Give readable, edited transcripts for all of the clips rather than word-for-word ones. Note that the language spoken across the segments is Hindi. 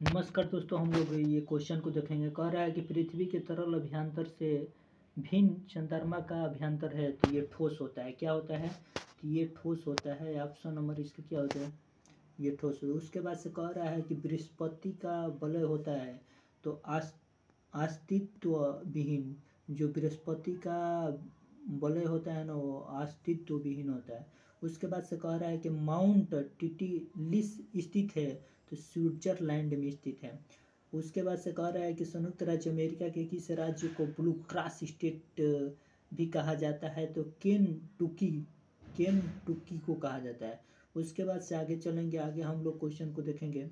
नमस्कार दोस्तों, हम लोग ये क्वेश्चन को देखेंगे। कह रहा है कि पृथ्वी के तरल अभ्यंतर से भिन्न चंद्रमा का अभ्यंतर है तो ये ठोस होता है। क्या होता है? तो ये ठोस होता है। ऑप्शन नंबर इसका क्या होता है? ये ठोस होता है। उसके बाद से कह रहा है कि बृहस्पति का वलय होता है तो अस्तित्व विहीन। जो बृहस्पति का वलय होता है ना, वो अस्तित्व विहीन होता है। उसके बाद से कह रहा है कि माउंट टिटिलिस स्थित है तो स्विट्जरलैंड में स्थित है। उसके बाद से कह रहा है कि संयुक्त राज्य अमेरिका के किस राज्य को ब्लू क्रॉस स्टेट भी कहा जाता है तो केनटुकी को कहा जाता है। उसके बाद से आगे चलेंगे, आगे हम लोग क्वेश्चन को देखेंगे।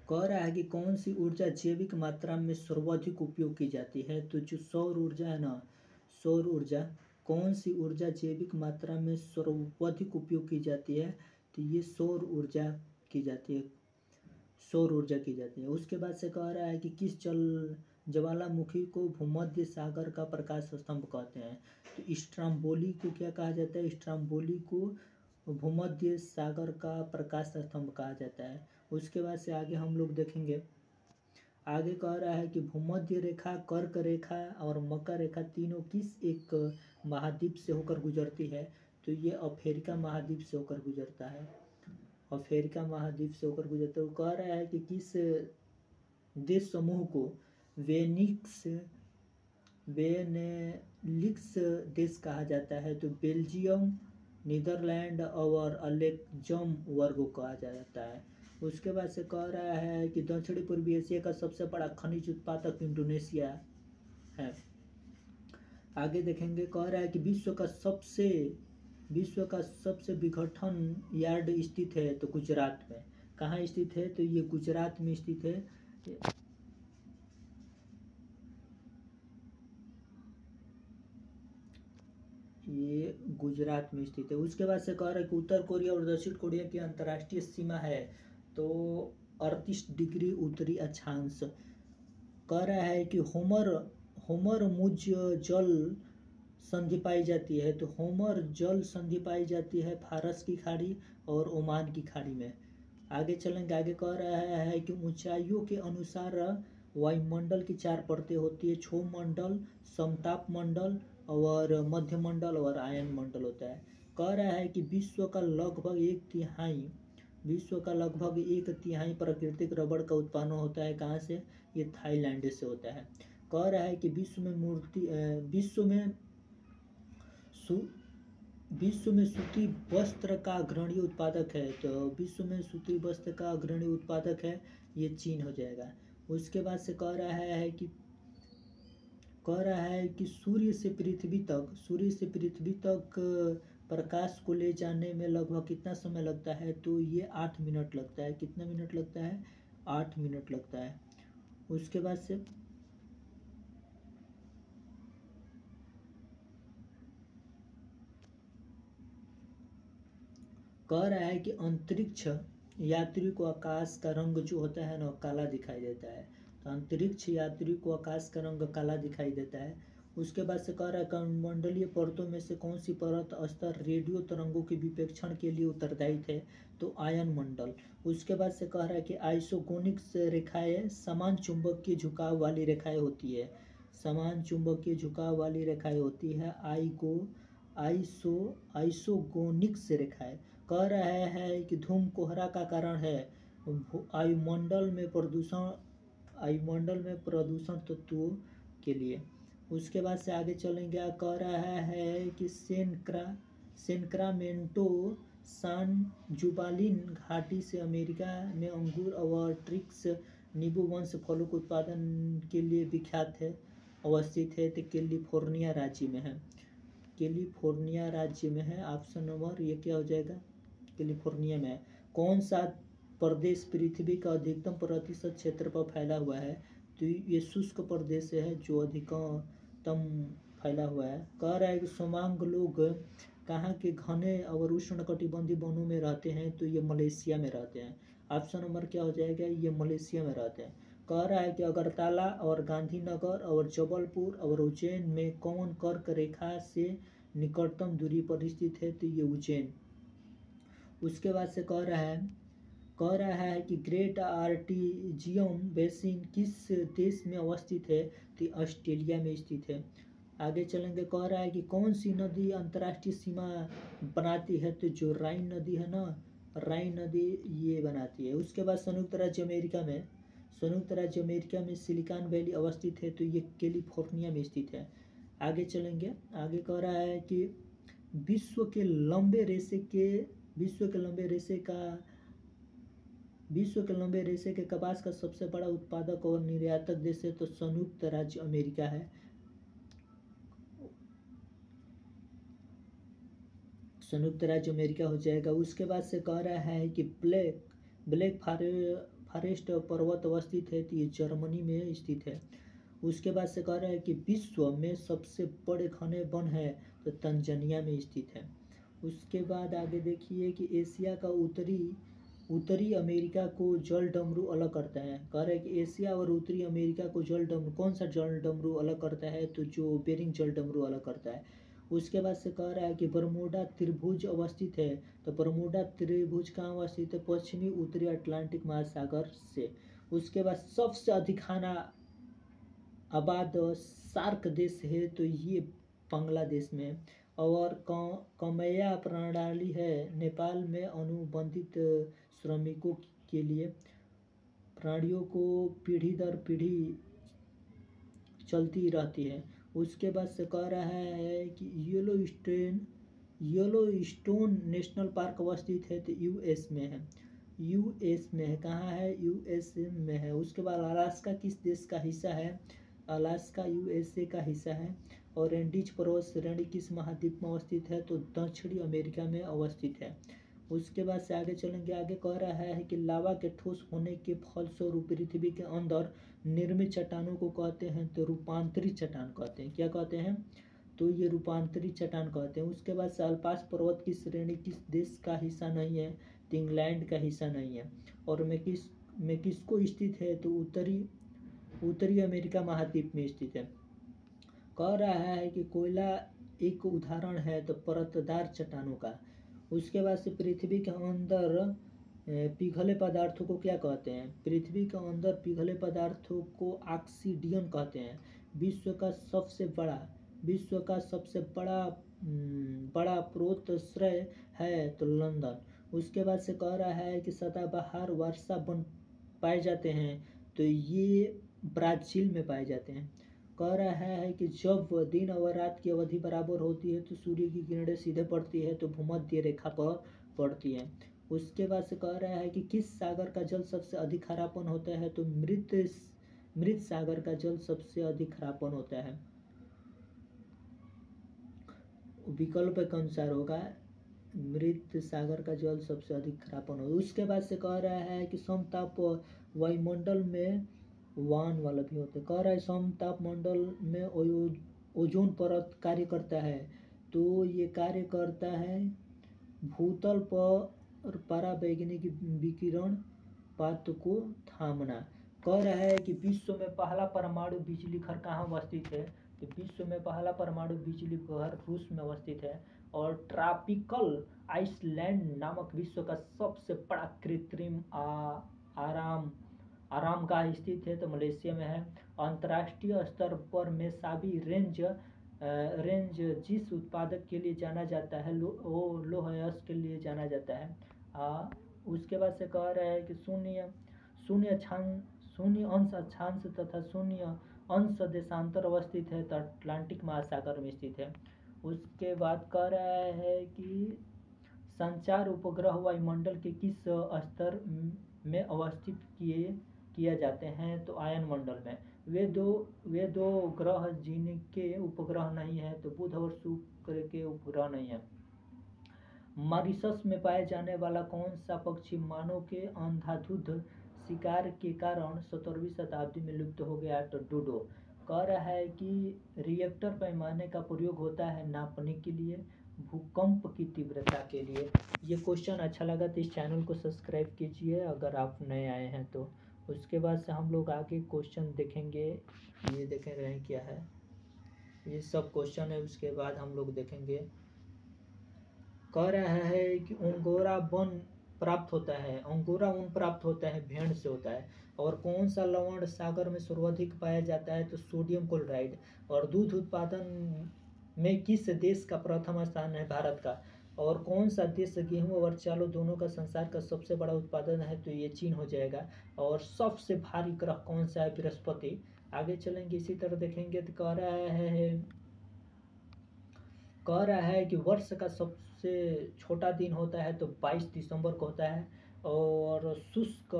कह रहा है कि कौन सी ऊर्जा जैविक मात्रा में सर्वाधिक उपयोग की जाती है तो जो सौर ऊर्जा है ना, सौर ऊर्जा। कौन सी ऊर्जा जैविक मात्रा में सर्वाधिक उपयोग की जाती है तो ये सौर ऊर्जा की जाती है, सौर ऊर्जा की जाती है। उसके बाद से कह रहा है कि किस ज्वालामुखी को भूमध्य सागर का प्रकाश स्तंभ कहते हैं तो स्ट्राम्बोली को क्या कहा जाता है? स्ट्राम्बोली को भूमध्य सागर का प्रकाश स्तंभ कहा जाता है। उसके बाद से आगे हम लोग देखेंगे। आगे कह रहा है कि भूमध्य रेखा, कर्क रेखा और मकर रेखा तीनों किस एक महाद्वीप से होकर गुजरती है तो ये अफ्रीका महाद्वीप से होकर गुजरता है। अफ्रीका महाद्वीप से होकर गुजरता है। वो कह रहा है कि किस देश समूह को वेनेलिक्स देश कहा जाता है तो बेल्जियम, नीदरलैंड और अलेक्जम वर्ग कहा जाता है। उसके बाद से कह रहा है कि दक्षिणी पूर्वी एशिया का सबसे बड़ा खनिज उत्पादक इंडोनेशिया है। आगे देखेंगे। कह रहा है कि विश्व का सबसे विघटन यार्ड स्थित है तो गुजरात में। कहाँ स्थित है तो ये गुजरात में स्थित है। ये गुजरात में स्थित है। उसके बाद से कह रहा है कि उत्तर कोरिया और दक्षिण कोरिया की अंतर्राष्ट्रीय सीमा है तो 38 डिग्री उत्तरी अक्षांश। कह रहा है कि होमर मुज जल संधि पाई जाती है तो होमर जल संधि पाई जाती है फारस की खाड़ी और ओमान की खाड़ी में। आगे चलेंगे। आगे कह रहा है कि ऊंचाइयों के अनुसार वायुमंडल की 4 परतें होती है। क्षोभ मंडल, समताप मंडल और मध्य मंडल और आयन मंडल होता है। कह रहा है कि विश्व का लगभग एक तिहाई प्राकृतिक रबड़ का उत्पादन होता है। कहाँ से? ये थाईलैंड से होता है। कह रहा है कि विश्व में सूती वस्त्र का अग्रणी उत्पादक है तो विश्व में सूती वस्त्र का अग्रणी उत्पादक है ये चीन हो जाएगा। उसके बाद से कह रहा है कि सूर्य से पृथ्वी तक प्रकाश को ले जाने में लगभग कितना समय लगता है तो ये 8 मिनट लगता है। कितना मिनट लगता है? 8 मिनट लगता है। उसके बाद से कह रहा है कि अंतरिक्ष यात्री को आकाश का रंग जो होता है ना काला दिखाई देता है। तो अंतरिक्ष यात्री को आकाश का रंग काला दिखाई देता है। उसके बाद से कह रहा है कणमंडलीय परतों में से कौन सी परत स्तर रेडियो तरंगों के विपेक्षण के लिए उत्तरदायी है तो आयन मंडल। उसके बाद से कह रहा है कि आइसोगोनिक्स रेखाएं समान चुंबकीय झुकाव वाली रेखाएं होती है। समान चुंबकीय झुकाव वाली रेखाएं होती है आइसोगोनिक्स रेखाएं। कह रहा है कि धूम कोहरा का कारण है वायुमंडल में प्रदूषण तत्वों के लिए। उसके बाद से आगे चलेंगे। कह रहा है कि सेनक्रामेंटो सान जुबालिन घाटी से अमेरिका में अंगूर और ट्रिक्स नींबू वंश फलों के उत्पादन के लिए विख्यात है, अवस्थित है तो कैलिफोर्निया राज्य में है। कैलिफोर्निया राज्य में है। ऑप्शन नंबर ये क्या हो जाएगा? कैलिफोर्निया में है। कौन सा प्रदेश पृथ्वी का अधिकतम प्रतिशत क्षेत्र पर फैला हुआ है तो ये शुष्क प्रदेश है जो अधिकतम फैला हुआ है। कह रहा है कि सोमांग लोग कहाँ के घने और उष्णकटिबंधीय वनों में रहते हैं तो ये मलेशिया में रहते हैं। ऑप्शन नंबर क्या हो जाएगा? ये मलेशिया में रहते हैं। कह रहा है कि अगरतला और गांधीनगर और जबलपुर और उज्जैन में कौन कर्क रेखा से निकटतम दूरी पर स्थित है तो ये उज्जैन। उसके बाद से कह रहा है कह रहा है कि ग्रेट आर्टिजियम बेसिन किस देश में अवस्थित है, तो ऑस्ट्रेलिया में स्थित है। आगे चलेंगे, कह रहा है कि कौन सी नदी अंतर्राष्ट्रीय सीमा बनाती है, तो जो राइन नदी है ना, राइन नदी ये बनाती है। उसके बाद संयुक्त राज्य अमेरिका में सिलिकॉन वैली अवस्थित है, तो ये कैलिफोर्निया में स्थित है। आगे चलेंगे, आगे कह रहा है कि विश्व के लंबे रेशे के कपास का सबसे बड़ा उत्पादक और निर्यातक देश है, तो संयुक्त राज्य अमेरिका है। संयुक्त राज्य अमेरिका हो जाएगा। उसके बाद से कह रहा है कि ब्लैक फॉरेस्ट पर्वत अवस्थित है, तो ये जर्मनी में स्थित है। उसके बाद से कह रहा है कि विश्व में सबसे बड़े घने वन है, तो तंजानिया में स्थित है। उसके बाद आगे देखिए कि एशिया का उत्तरी अमेरिका को जल डमरू अलग करता है। कह रहा है कि एशिया और उत्तरी अमेरिका को कौन सा जल डमरू अलग करता है, तो जो बेरिंग जल डमरू अलग करता है। उसके बाद से कह रहा है कि बरमूडा त्रिभुज अवस्थित है, तो बरमूडा त्रिभुज कहाँ अवस्थित है, पश्चिमी उत्तरी अटलांटिक महासागर से। उसके बाद सबसे अधिक खाना आबाद सार्क देश है, तो ये बांग्लादेश में। और कमैया प्रणाली है नेपाल में अनुबंधित श्रमिकों के लिए, प्राणियों को पीढ़ी दर पीढ़ी चलती रहती है। उसके बाद से कह रहा है कि येलोस्टोन नेशनल पार्क अवस्थित है, तो यूएस में है। कहाँ है, यूएसए में है। उसके बाद अलास्का किस देश का हिस्सा है, अलास्का यूएसए का हिस्सा है। और एंडीज पर्वत श्रेणी किस महाद्वीप में अवस्थित है, तो दक्षिणी अमेरिका में अवस्थित है। उसके बाद से आगे चलेंगे, आगे कह रहा है कि लावा के ठोस होने के फलस्वरूप पृथ्वी के अंदर निर्मित चट्टानों को कहते हैं, तो रूपांतरित चट्टान कहते हैं। क्या कहते हैं, तो ये रूपांतरित चट्टान कहते हैं। उसके बाद से अल्पास पर्वत की श्रेणी किस देश का हिस्सा नहीं है, तो इंग्लैंड का हिस्सा नहीं है। और मेक्सिको स्थित है, तो उत्तरी अमेरिका महाद्वीप में स्थित है। कह रहा है कि कोयला एक उदाहरण है, तो परतदार चट्टानों का। उसके बाद से पृथ्वी के अंदर पिघले पदार्थों को क्या कहते हैं, पृथ्वी के अंदर पिघले पदार्थों को ऑक्सीडियन कहते हैं। विश्व का सबसे बड़ा पोतश्रय है, तो लंदन। उसके बाद से कह रहा है कि सदाबहार वर्षा वन पाए जाते हैं, तो ये ब्राजील में पाए जाते हैं। कह रहा है कि जब दिन और रात की अवधि बराबर होती है, तो सूर्य की किरणें सीधे पड़ती है, तो भूमध्य रेखा पर पड़ती है। उसके बाद से कह रहा है कि किस सागर का जल सबसे अधिक खारापन होता है, तो मृत सागर का जल सबसे अधिक खारापन होता है। विकल्प के अनुसार होगा, मृत सागर का जल सबसे अधिक खारापन होगा। उसके बाद से कह रहा है कि समताप वायुमंडल में वान वाला भी होता है। कह रहा है समताप मंडल में ओजोन परत कार्य करता है, तो ये कार्य करता है भूतल पर पराबैंगनी विकिरण पात्र को थामना। कह रहा है कि विश्व में पहला परमाणु बिजली घर कहाँ अवस्थित है, तो विश्व में पहला परमाणु बिजली घर रूस में अवस्थित है। और ट्रॉपिकल आइसलैंड नामक विश्व का सबसे बड़ा कृत्रिम आरामगाह स्थित है, तो मलेशिया में है। अंतर्राष्ट्रीय स्तर पर मेसाबी रेंज जिस उत्पादक के लिए जाना जाता है, वो लौह अयस्क के लिए जाना जाता है। उसके बाद से कह रहा है कि शून्य अंश अक्षांश तथा 0 अंश देशांतर अवस्थित है, तो अटलांटिक महासागर में स्थित है। उसके बाद कह रहा है कि संचार उपग्रह वायुमंडल के किस स्तर में अवस्थित किया जाते हैं, तो आयन मंडल में। वे दो ग्रह जिनके उपग्रह नहीं है, तो बुध और शुक्र के उपग्रह नहीं है। मॉरिशस में पाए जाने वाला कौन सा पक्षी मानव के अंधाधुंध शिकार के कारण 17वीं शताब्दी में लुप्त हो गया, तो डूडो। कह रहा है कि रिएक्टर पैमाने का प्रयोग होता है नापने के लिए, भूकंप की तीव्रता के लिए। ये क्वेश्चन अच्छा लगा तो इस चैनल को सब्सक्राइब कीजिए अगर आप नए आए हैं तो। उसके बाद से हम लोग आगे क्वेश्चन देखेंगे, ये देख रहे हैं क्या है, ये सब क्वेश्चन है। उसके बाद हम लोग देखेंगे, कह रहा है कि अंगोरा वन प्राप्त होता है? अंगोरा ऊन प्राप्त होता है भेड़ से होता है। और कौन सा लवण सागर में सर्वाधिक पाया जाता है? तो सोडियम क्लोराइड। और दूध उत्पादन में किस देश का प्रथम स्थान है? भारत का। और कौन सा देश गेहूं और चावल दोनों का संसार का सबसे बड़ा उत्पादन है? तो ये चीन हो जाएगा। और सबसे भारी ग्रह कौन सा है? बृहस्पति। आगे चलेंगे इसी तरह देखेंगे तो कह रहा है कि वर्ष का सबसे छोटा दिन होता है तो 22 दिसंबर को होता है। और शुष्क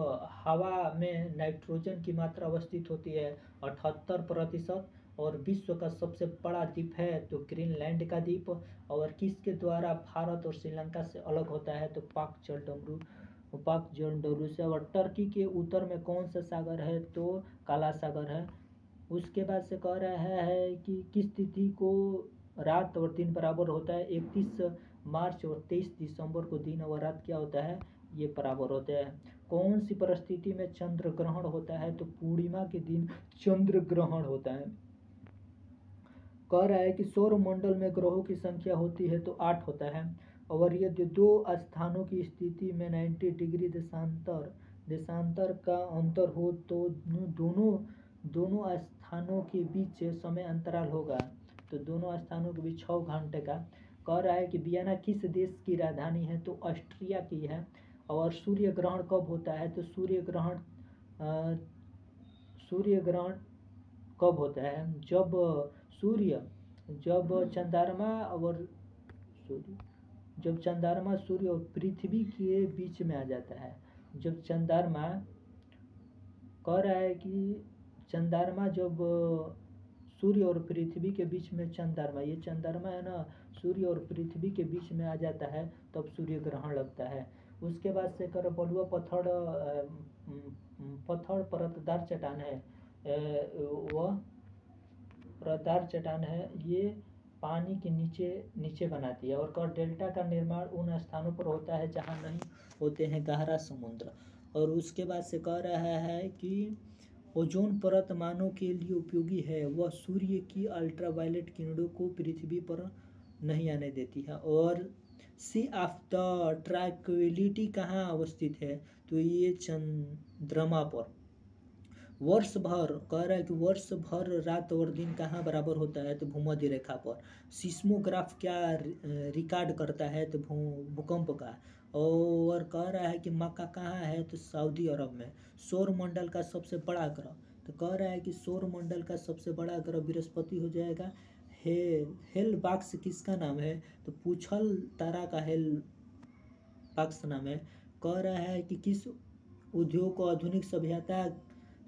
हवा में नाइट्रोजन की मात्रा अवस्थित होती है 78%। और विश्व का सबसे बड़ा द्वीप है तो ग्रीनलैंड का द्वीप। और किसके द्वारा भारत और श्रीलंका से अलग होता है? तो पाक जलडमरू से। और टर्की के उत्तर में कौन सा सागर है? तो काला सागर है। उसके बाद से कह रहा है कि किस तिथि को रात और दिन बराबर होता है? 31 मार्च और 23 दिसंबर को दिन और रात क्या होता है? ये बराबर होते हैं। कौन सी परिस्थिति में चंद्र ग्रहण होता है? तो पूर्णिमा के दिन चंद्र ग्रहण होता है। कह रहा है कि सौर मंडल में ग्रहों की संख्या होती है तो 8 होता है। और यदि दो स्थानों की स्थिति में 90 डिग्री देशांतर का अंतर हो तो दोनों स्थानों के बीच समय अंतराल होगा। तो दोनों स्थानों के बीच 6 घंटे का। कह रहा है कि वियना किस देश की राजधानी है? तो ऑस्ट्रिया की है। और सूर्य ग्रहण कब होता है? तो सूर्य ग्रहण कब होता है? जब चंद्रमा सूर्य और पृथ्वी के बीच में आ जाता है। जब चंद्रमा कह रहा है कि चंद्रमा जब सूर्य और पृथ्वी के बीच में ये चंद्रमा है ना, सूर्य और पृथ्वी के बीच में आ जाता है तब सूर्य ग्रहण लगता है। उसके बाद से कर बलुआ पत्थर परतदार चट्टान है। वह परतदार चट्टान है, ये पानी के नीचे बनाती है। और कर डेल्टा का निर्माण उन स्थानों पर होता है जहाँ नहीं होते हैं गहरा समुद्र। और उसके बाद से कह रहा है कि ओजोन परत मानव के लिए उपयोगी है, वह सूर्य की अल्ट्रावायलेट किरणों को पृथ्वी पर नहीं आने देती है। और सी ऑफ द ट्रैंक्विलिटी कहाँ अवस्थित है? तो ये चंद्रमा पर। वर्ष भर कह रहा है कि वर्ष भर रात और दिन कहाँ बराबर होता है? तो भूमध्य रेखा पर। सिस्मोग्राफ क्या रिकॉर्ड करता है? तो भूकंप का। और कह रहा है कि मक्का कहाँ है? तो सऊदी अरब में। सौर मंडल का सबसे बड़ा ग्रह। तो कह रहा है कि सौर मंडल का सबसे बड़ा ग्रह बृहस्पति हो जाएगा। हेल बॉक्स किसका नाम है? तो पूछल तारा का हेल बॉक्स नाम है। कह रहा है कि किस उद्योग को आधुनिक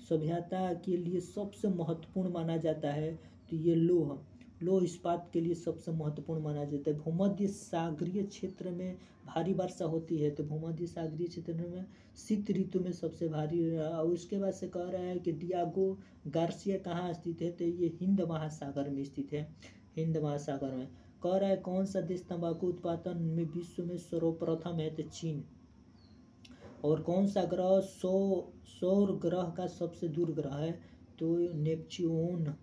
सभ्यता के लिए सबसे महत्वपूर्ण माना जाता है? तो ये लोह इस्पात के लिए सबसे महत्वपूर्ण माना जाता है। भूमध्य सागरीय क्षेत्र में भारी वर्षा होती है तो भूमध्य सागरीय क्षेत्र में शीत ऋतु में सबसे भारी। उसके बाद से कह रहा है कि डियागो गार्सिया कहाँ स्थित है? तो ये हिंद महासागर में स्थित है। हिंद महासागर में। कह रहा है कौन सा देश तंबाकू उत्पादन में विश्व में सर्वप्रथम है? तो चीन। और कौन सा ग्रह सौर ग्रह का सबसे दूर ग्रह है? तो नेपच्यून।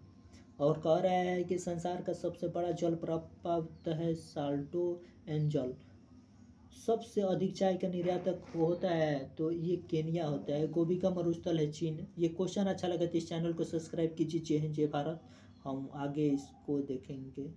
और कह रहा है कि संसार का सबसे बड़ा जल प्रपात है साल्टो एंजल। सबसे अधिक चाय का निर्यातक होता है तो ये केनिया होता है। गोभी का मरुस्थल है चीन। ये क्वेश्चन अच्छा लगा तो इस चैनल को सब्सक्राइब कीजिए। जय हिंद जय भारत। हम आगे इसको देखेंगे।